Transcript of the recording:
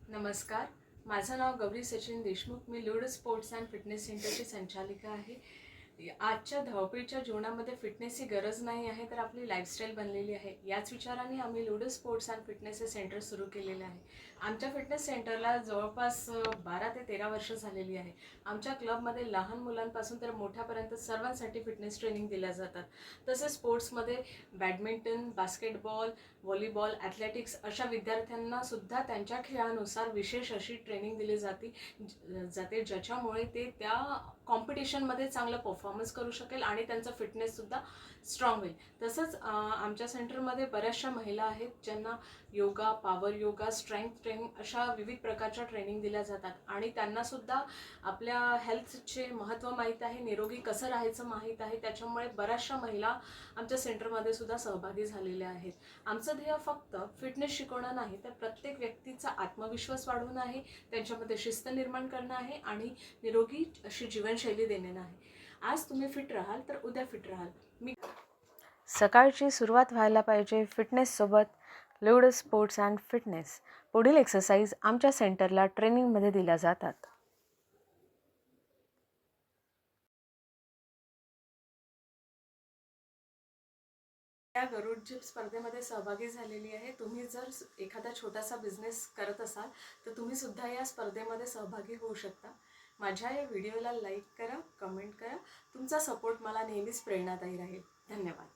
नमस्कार. माझं नाव गौरी सचिन देशमुख. मी लूड sports and fitness सेंटरची संचालिका आहे. आजच्या धावपळीच्या जीवनामध्ये फिटनेसची गरज नाही आहे, तर आपली लाईफस्टाईल बनलेली आहे. याच विचाराने आम्ही लूड स्पोर्ट्स अँड फिटनेस हे सेंटर सुरू केलेलं आहे. आमच्या फिटनेस सेंटरला जवळपास 12 ते 13 वर्ष झालेली आहे. आमच्या क्लबमध्ये लहान मुलांपासून तर मोठ्यापर्यंत सर्वांसाठी फिटनेस ट्रेनिंग दिल्या जातात. तसेच स्पोर्ट्समध्ये बॅडमिंटन, बास्केटबॉल, व्हॉलीबॉल, ॲथलेटिक्स अशा विद्यार्थ्यांना सुद्धा त्यांच्या खेळानुसार विशेष अशी ट्रेनिंग दिली जाते ज्याच्यामुळे ते त्या कॉम्पिटिशनमध्ये चांगलं परफॉर्मन्स करू शकेल आणि त्यांचा फिटनेससुद्धा स्ट्रॉंग होईल. तसंच आमच्या सेंटरमध्ये बऱ्याचशा महिला आहेत ज्यांना yoga, power yoga, strength training अशा विविध प्रकारच्या ट्रेनिंग दिल्या जातात आणि त्यांनासुद्धा आपल्या हेल्थचे महत्त्व माहीत आहे, निरोगी कसं राहायचं माहीत आहे. त्याच्यामुळे बऱ्याचशा महिला आमच्या सेंटरमध्ये सुद्धा सहभागी झालेल्या आहेत. आमचं ध्येय फक्त फिटनेस शिकवणं नाही, तर प्रत्येक व्यक्तीचा आत्मविश्वास वाढवणं आहे, त्यांच्यामध्ये शिस्त निर्माण करणं आहे आणि निरोगी अशी जीवनशैली देणं आहे. आज तुम्ही फिट राहाल तर उद्या फिट राहाल. सकाळची सुरुवात व्हायला पाहिजे फिटनेससोबत. लूड स्पोर्ट्स अँड फिटनेस. पुढील एक्सरसाइज आमच्या सेंटरला ट्रेनिंगमध्ये दिल्या जातात. या गरुड जिम स्पर्धेमध्ये सहभागी झालेली आहे. तुम्ही जर एखादा छोटासा बिझनेस करत असाल तर तुम्ही सुद्धा या स्पर्धेमध्ये सहभागी होऊ शकता. माझ्या या व्हिडिओला लाईक करा, कमेंट करा. तुमचा सपोर्ट मला नेहमीच प्रेरणादायी राहील. धन्यवाद.